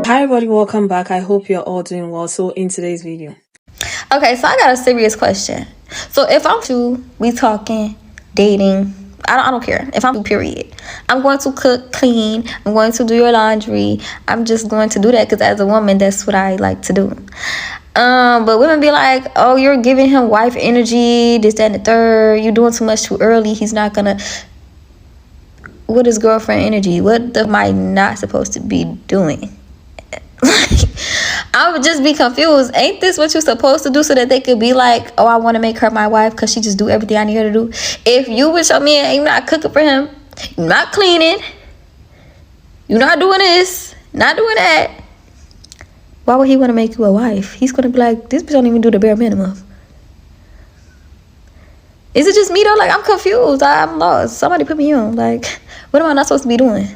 Hi everybody, welcome back. I hope you're all doing well. So in today's video, Okay, so I got a serious question. So if we talking, dating, I don't care. If I'm period, I'm going to cook, clean, I'm going to do your laundry. I'm just going to do that because as a woman, that's what I like to do. But women be like, oh, you're giving him wife energy, this, that, and the third. You're doing too much too early. He's not gonna. What is girlfriend energy? What am I not supposed to be doing? I would just be confused. Ain't this what you're supposed to do so that they could be like, oh, I want to make her my wife because she just do everything I need her to do? If you with your man, you're not cooking for him, you're not cleaning, you're not doing this, not doing that, why would he want to make you a wife? He's going to be like, this bitch don't even do the bare minimum. Is it just me though? Like, I'm confused. I'm lost. Somebody put me on. Like, what am I not supposed to be doing?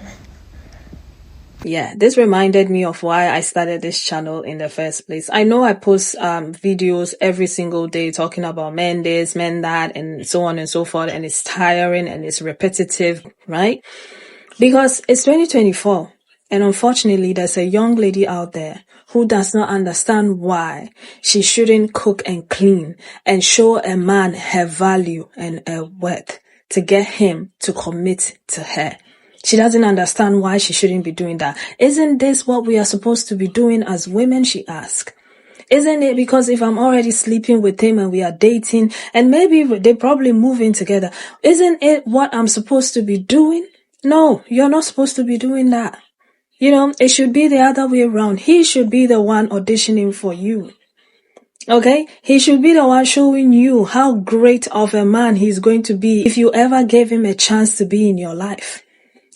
yeah, this reminded me of why I started this channel in the first place. I know I post videos every single day talking about men this, men that, and so on and so forth, and it's tiring and it's repetitive, right? Because it's 2024, and unfortunately there's a young lady out there who does not understand why she shouldn't cook and clean and show a man her value and her worth to get him to commit to her. She doesn't understand why she shouldn't be doing that. Isn't this what we are supposed to be doing as women, she asked. Isn't it because if I'm already sleeping with him and we are dating and maybe they probably move in together, isn't it what I'm supposed to be doing? No, you're not supposed to be doing that. You know, it should be the other way around. He should be the one auditioning for you. Okay? He should be the one showing you how great of a man he's going to be if you ever gave him a chance to be in your life.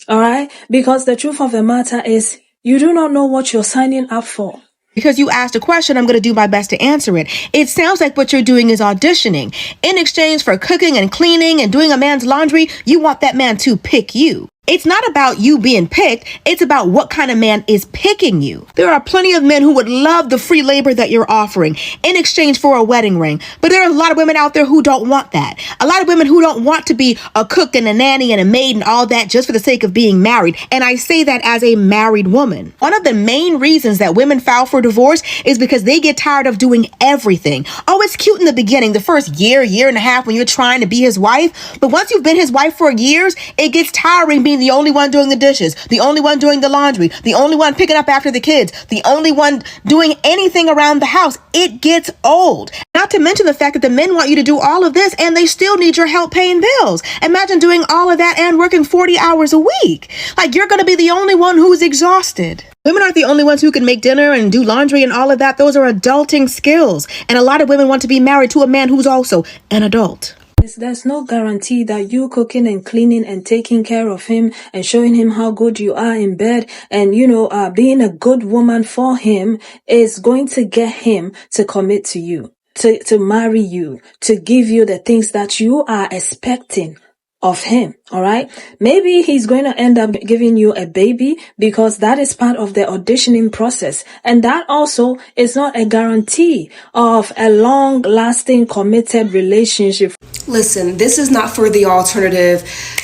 Alright? Because the truth of the matter is, you do not know what you're signing up for. Because you asked a question, I'm going to do my best to answer it. It sounds like what you're doing is auditioning. In exchange for cooking and cleaning and doing a man's laundry, you want that man to pick you. It's not about you being picked. It's about what kind of man is picking you. There are plenty of men who would love the free labor that you're offering in exchange for a wedding ring. But there are a lot of women out there who don't want that. A lot of women who don't want to be a cook and a nanny and a maid and all that just for the sake of being married. And I say that as a married woman. One of the main reasons that women file for divorce is because they get tired of doing everything. Oh, it's cute in the beginning, the first year and a half when you're trying to be his wife. But once you've been his wife for years, it gets tiring being the only one doing the dishes, the only one doing the laundry, the only one picking up after the kids, the only one doing anything around the house. It gets old. Not to mention the fact that the men want you to do all of this and they still need your help paying bills. Imagine doing all of that and working 40 hours a week. Like, you're going to be the only one who's exhausted. Women aren't the only ones who can make dinner and do laundry and all of that. Those are adulting skills. And a lot of women want to be married to a man who's also an adult. There's no guarantee that you cooking and cleaning and taking care of him and showing him how good you are in bed and, being a good woman for him is going to get him to commit to you, to marry you, to give you the things that you are expecting of him. All right. Maybe he's going to end up giving you a baby because that is part of the auditioning process. And that also is not a guarantee of a long lasting committed relationship. Listen, this is not for the alternative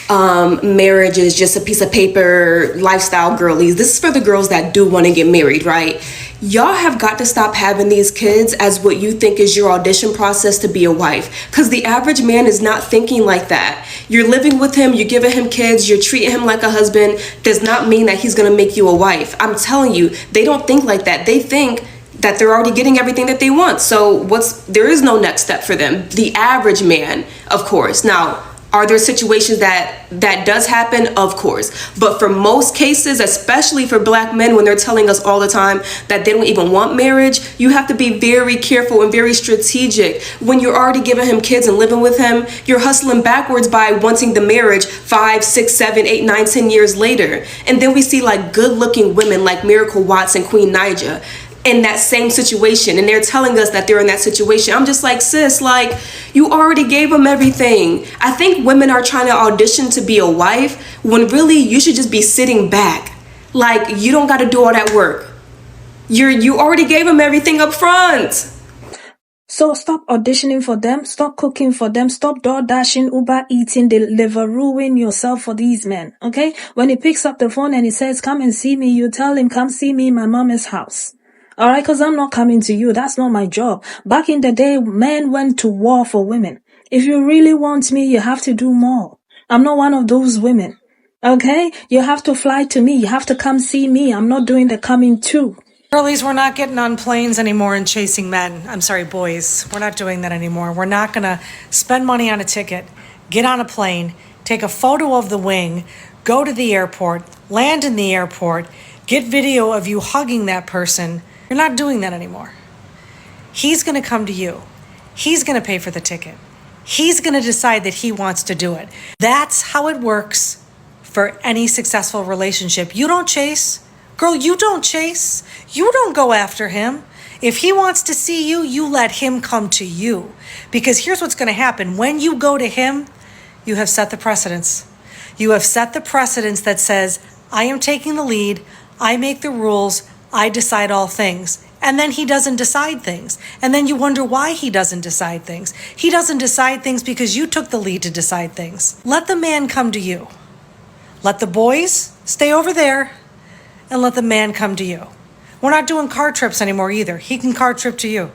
marriage is just a piece of paper lifestyle girlies. This is for the girls that do want to get married, right? Y'all have got to stop having these kids as what you think is your audition process to be a wife, because the average man is not thinking like that. You're living with him, you're giving him kids, you're treating him like a husband, does not mean that he's going to make you a wife. I'm telling you, they don't think like that. They think that they're already getting everything that they want. So there is no next step for them. The average man, of course. Now, are there situations that does happen? Of course. But for most cases, especially for black men, when they're telling us all the time that they don't even want marriage, you have to be very careful and very strategic. When you're already giving him kids and living with him, you're hustling backwards by wanting the marriage 5, 6, 7, 8, 9, 10 years later. And then we see like good looking women like Miracle Watts and Queen Naija in that same situation, and they're telling us that they're in that situation. I'm just like, sis, like, you already gave them everything. I think women are trying to audition to be a wife when really you should just be sitting back. Like, you don't got to do all that work. You already gave them everything up front. So stop auditioning for them, stop cooking for them, stop door dashing, Uber eating, Deliverooing yourself for these men, okay? When he picks up the phone and he says, come and see me, you tell him, come see me in my mama's house. Alright, cause I'm not coming to you. That's not my job. Back in the day, men went to war for women. If you really want me, you have to do more. I'm not one of those women. Okay? You have to fly to me. You have to come see me. I'm not doing the coming to. Girlies, we're not getting on planes anymore and chasing men. I'm sorry, boys. We're not doing that anymore. We're not going to spend money on a ticket, get on a plane, take a photo of the wing, go to the airport, land in the airport, get video of you hugging that person. You're not doing that anymore. He's going to come to you. He's going to pay for the ticket. He's going to decide that he wants to do it. That's how it works for any successful relationship. You don't chase. Girl, you don't chase. You don't go after him. If he wants to see you, you let him come to you. Because here's what's going to happen. When you go to him, you have set the precedence. You have set the precedence that says, I am taking the lead. I make the rules. I decide all things. And then he doesn't decide things. And then you wonder why he doesn't decide things. He doesn't decide things because you took the lead to decide things. Let the man come to you. Let the boys stay over there and let the man come to you. We're not doing car trips anymore either. He can car trip to you.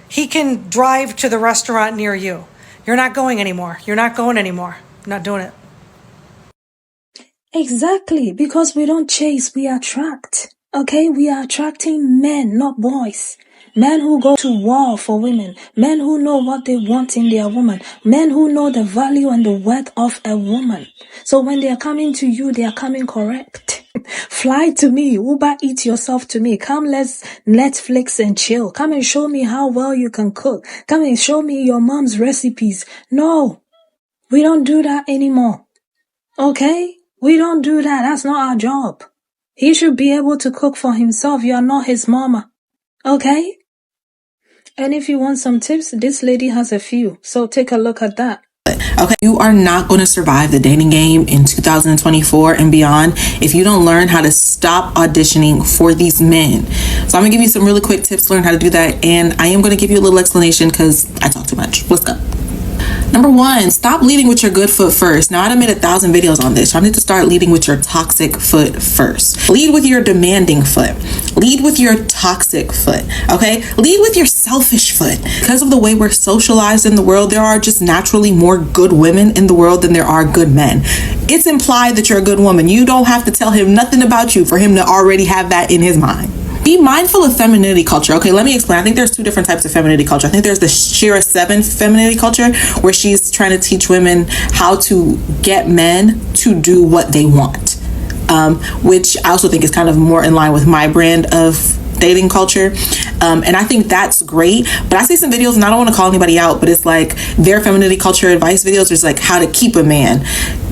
He can drive to the restaurant near you. You're not going anymore. You're not going anymore. I'm not doing it. Exactly, because we don't chase, we attract. Okay, we are attracting men, not boys. Men who go to war for women. Men who know what they want in their woman. Men who know the value and the worth of a woman. So when they are coming to you, they are coming correct. Fly to me, Uber eat yourself to me. Come, let's Netflix and chill. Come and show me how well you can cook. Come and show me your mom's recipes. No, we don't do that anymore. Okay? We don't do that. That's not our job. He should be able to cook for himself. You are not his mama. Okay? And if you want some tips, this lady has a few. So take a look at that. Okay, you are not going to survive the dating game in 2024 and beyond if you don't learn how to stop auditioning for these men. So I'm going to give you some really quick tips to learn how to do that. And I am going to give you a little explanation because I talk too much. Let's go. Number one, stop leading with your good foot first. Now, I done made 1,000 videos on this. Y'all need to start leading with your toxic foot first. Lead with your demanding foot. Lead with your toxic foot, okay? Lead with your selfish foot. Because of the way we're socialized in the world, there are just naturally more good women in the world than there are good men. It's implied that you're a good woman. You don't have to tell him nothing about you for him to already have that in his mind. Be mindful of femininity culture. Okay, let me explain. I think there's two different types of femininity culture. I think there's the Shira 7 femininity culture, where she's trying to teach women how to get men to do what they want, which I also think is kind of more in line with my brand of dating culture. And I think that's great. But I see some videos, and I don't want to call anybody out, but it's like their femininity culture advice videos is like how to keep a man.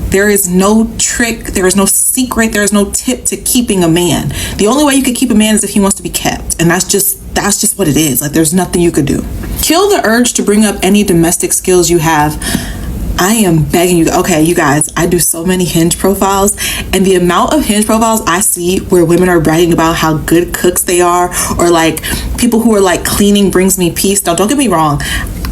There is no trick, there is no secret, there is no tip to keeping a man. The only way you could keep a man is if he wants to be kept. And that's just what it is. Like, there's nothing you could do. Kill the urge to bring up any domestic skills you have. I am begging you. Okay, you guys, I do so many Hinge profiles, and the amount of Hinge profiles I see where women are bragging about how good cooks they are, or like people who are like, cleaning brings me peace. Now, don't get me wrong.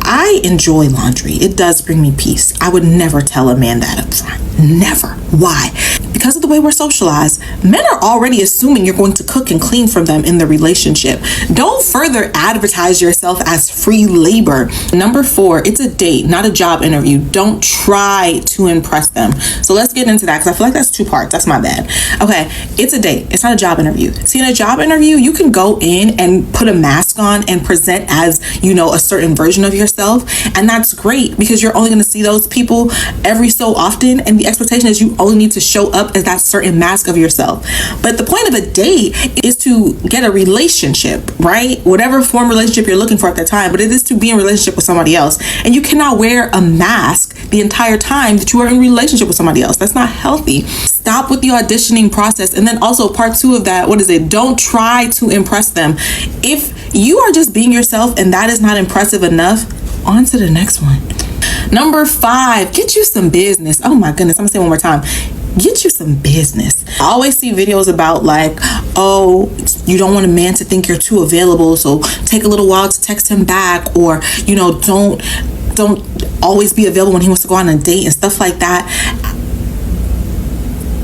I enjoy laundry. It does bring me peace. I would never tell a man that up front. Never. Why? Because of the way we're socialized, men are already assuming you're going to cook and clean for them in the relationship. Don't further advertise yourself as free labor. Number 4, it's a date, not a job interview. Don't try to impress them. So let's get into that, because I feel like that's 2 parts. That's my bad. Okay, it's a date. It's not a job interview. See, in a job interview, you can go in and put a mask on and present as, a certain version of yourself. And that's great, because you're only going to see those people every so often. And the expectation is you only need to show up as that certain mask of yourself. But the point of a date is to get a relationship, right? Whatever form of relationship you're looking for at that time, but it is to be in a relationship with somebody else. And you cannot wear a mask the entire time that you are in a relationship with somebody else. That's not healthy. Stop with the auditioning process. And then also part 2 of that, don't try to impress them. If you are just being yourself and that is not impressive enough, on to the next one. Number 5, get you some business. Oh my goodness, I'm gonna say it one more time. Get you some business. I always see videos about like, oh, you don't want a man to think you're too available, so take a little while to text him back, or, you know, don't always be available when he wants to go on a date and stuff like that.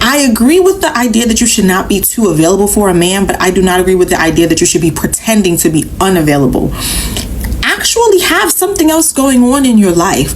I agree with the idea that you should not be too available for a man, but I do not agree with the idea that you should be pretending to be unavailable. Actually have something else going on in your life.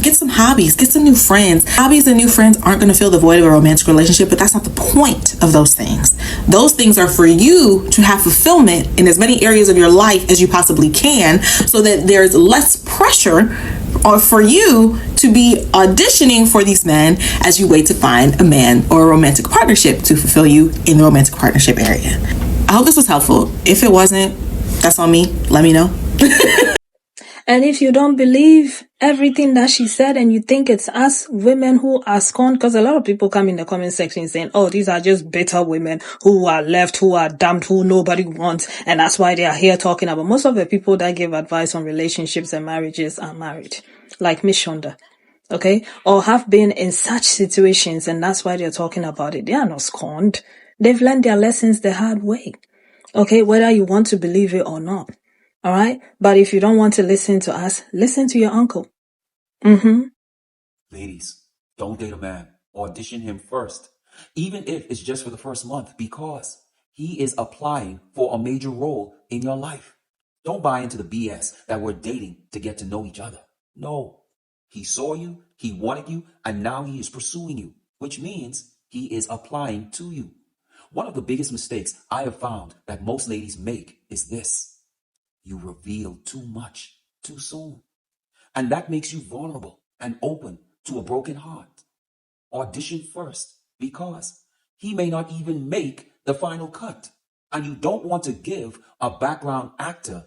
Get some hobbies, get some new friends. Hobbies and new friends aren't going to fill the void of a romantic relationship, but that's not the point of those things. Those things are for you to have fulfillment in as many areas of your life as you possibly can, so that there's less pressure or for you to be auditioning for these men as you wait to find a man or a romantic partnership to fulfill you in the romantic partnership area. I hope this was helpful. If it wasn't, that's on me. Let me know. And if you don't believe everything that she said and you think it's us women who are scorned, because a lot of people come in the comment section saying, oh, these are just bitter women who are left, who are dumped, who nobody wants, and that's why they are here talking about. Most of the people that give advice on relationships and marriages are married, like Miss Shonda, okay, or have been in such situations, and that's why they're talking about it. They are not scorned. They've learned their lessons the hard way, okay, whether you want to believe it or not. All right. But if you don't want to listen to us, listen to your uncle. Ladies, don't date a man. Audition him first, even if it's just for the first month, because he is applying for a major role in your life. Don't buy into the BS that we're dating to get to know each other. No. He saw you, he wanted you, and now he is pursuing you, which means he is applying to you. One of the biggest mistakes I have found that most ladies make is this. You reveal too much too soon. And that makes you vulnerable and open to a broken heart. Audition first, because he may not even make the final cut. And you don't want to give a background actor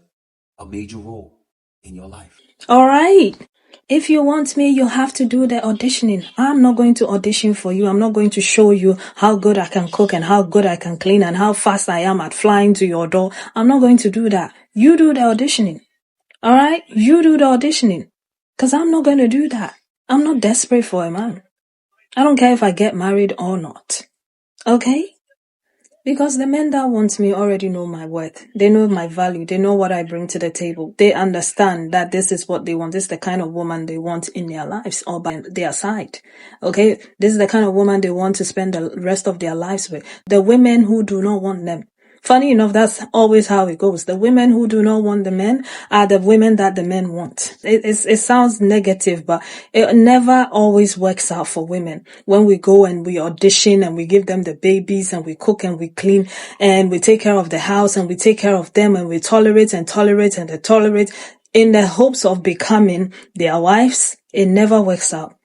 a major role in your life. All right. If you want me, you have to do the auditioning. I'm not going to audition for you. I'm not going to show you how good I can cook and how good I can clean and how fast I am at flying to your door. I'm not going to do that. You do the auditioning. All right? You do the auditioning. Because I'm not going to do that. I'm not desperate for a man. I don't care if I get married or not. Okay? Because the men that want me already know my worth. They know my value. They know what I bring to the table. They understand that this is what they want. This is the kind of woman they want in their lives or by their side. Okay? This is the kind of woman they want to spend the rest of their lives with. The women who do not want them. Funny enough, that's always how it goes. The women who do not want the men are the women that the men want. It sounds negative, but it never always works out for women. When we go and we audition and we give them the babies and we cook and we clean and we take care of the house and we take care of them and we tolerate and tolerate and they tolerate in the hopes of becoming their wives, it never works out.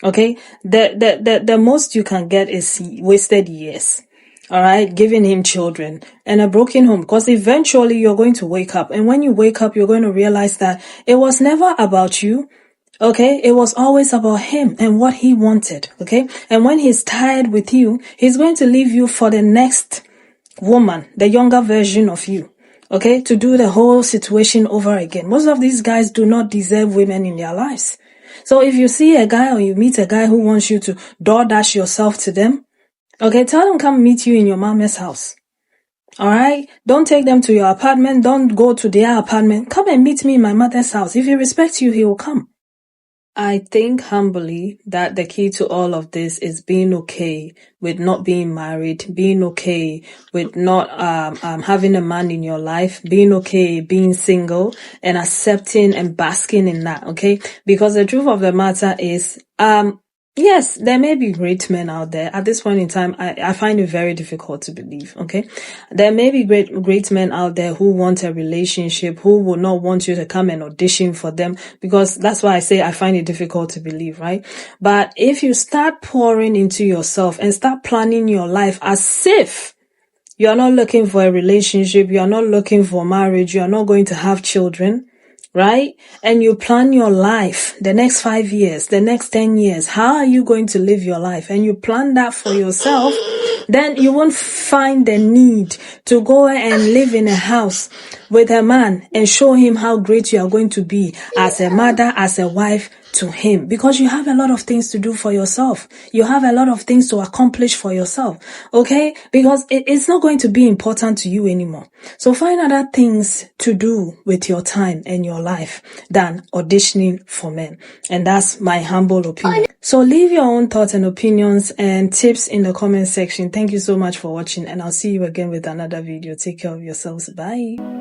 Okay? The most you can get is wasted years. All right, giving him children and a broken home, because eventually you're going to wake up. And when you wake up, you're going to realize that it was never about you. Okay, it was always about him and what he wanted. Okay, and when he's tired with you, he's going to leave you for the next woman, the younger version of you. Okay, to do the whole situation over again. Most of these guys do not deserve women in their lives. So if you see a guy or you meet a guy who wants you to DoorDash yourself to them, okay, tell them come meet you in your mama's house. All right? Don't take them to your apartment. Don't go to their apartment. Come and meet me in my mother's house. If he respects you, he will come. I think humbly that the key to all of this is being okay with not being married, being okay with not having a man in your life, being okay being single and accepting and basking in that, okay? Because the truth of the matter is, yes, there may be great men out there. At this point in time, I find it very difficult to believe, okay? There may be great men out there who want a relationship, who will not want you to come and audition for them, because that's why I say I find it difficult to believe, right? But if you start pouring into yourself and start planning your life as if you're not looking for a relationship, you're not looking for marriage, you're not going to have children, right? And you plan your life, the next 5 years, the next 10 years, how are you going to live your life? And you plan that for yourself, then you won't find the need to go and live in a house with a man and show him how great you are going to be as a mother, as a wife to him, because you have a lot of things to do for yourself. You have a lot of things to accomplish for yourself. Okay? Because it's not going to be important to you anymore. So find other things to do with your time and your life than auditioning for men. And that's my humble opinion. So leave your own thoughts and opinions and tips in the comment section. Thank you so much for watching, and I'll see you again with another video. Take care of yourselves. Bye.